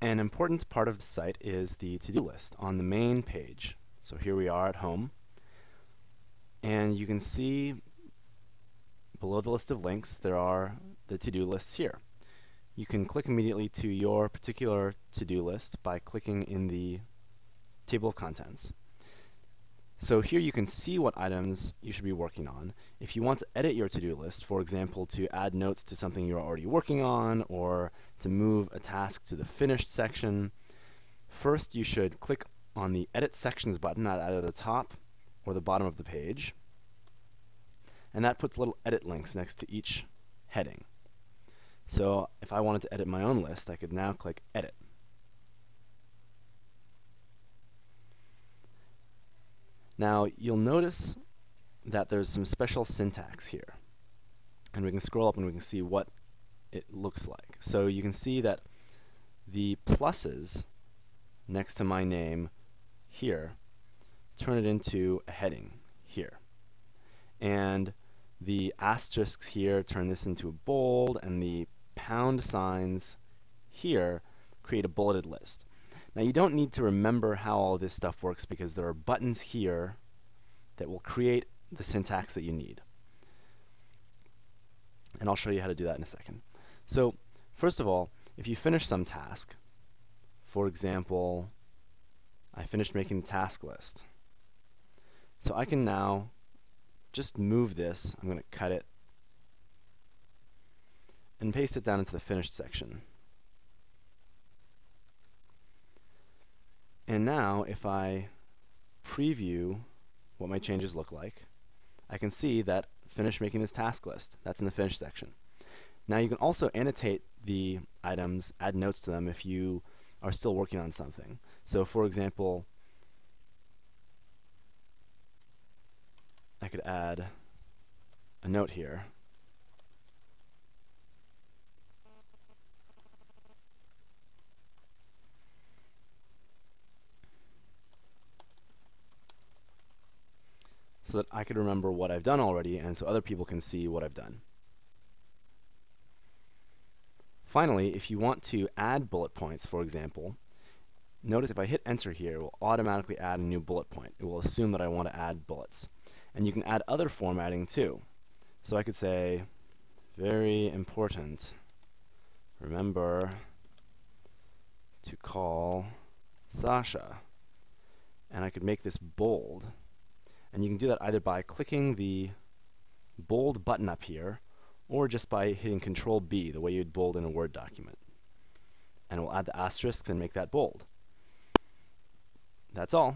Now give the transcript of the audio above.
An important part of the site is the to-do list on the main page. So here we are at home, and you can see below the list of links there are the to-do lists here. You can click immediately to your particular to-do list by clicking in the table of contents. So here you can see what items you should be working on. If you want to edit your to-do list, for example, to add notes to something you're already working on, or to move a task to the finished section, first you should click on the Edit Sections button at either the top or the bottom of the page, and that puts little edit links next to each heading. So if I wanted to edit my own list, I could now click Edit. Now you'll notice that there's some special syntax here, and we can scroll up and we can see what it looks like. So you can see that the pluses next to my name here turn it into a heading here, and the asterisks here turn this into a bold, and the pound signs here create a bulleted list. Now you don't need to remember how all this stuff works because there are buttons here that will create the syntax that you need. And I'll show you how to do that in a second. So first of all, if you finish some task, for example, I finished making the task list. So I can now just move this. I'm going to cut it and paste it down into the finished section. And now if I preview what my changes look like, I can see that finish making this task list. That's in the finished section. Now you can also annotate the items, add notes to them if you are still working on something. So for example, I could add a note here. So that I could remember what I've done already, and so other people can see what I've done. Finally, if you want to add bullet points, for example, notice if I hit enter here, it will automatically add a new bullet point. It will assume that I want to add bullets. And you can add other formatting too. So I could say, very important, remember to call Sasha. And I could make this bold. And you can do that either by clicking the bold button up here, or just by hitting Control B, the way you'd bold in a Word document. And we'll add the asterisks and make that bold. That's all.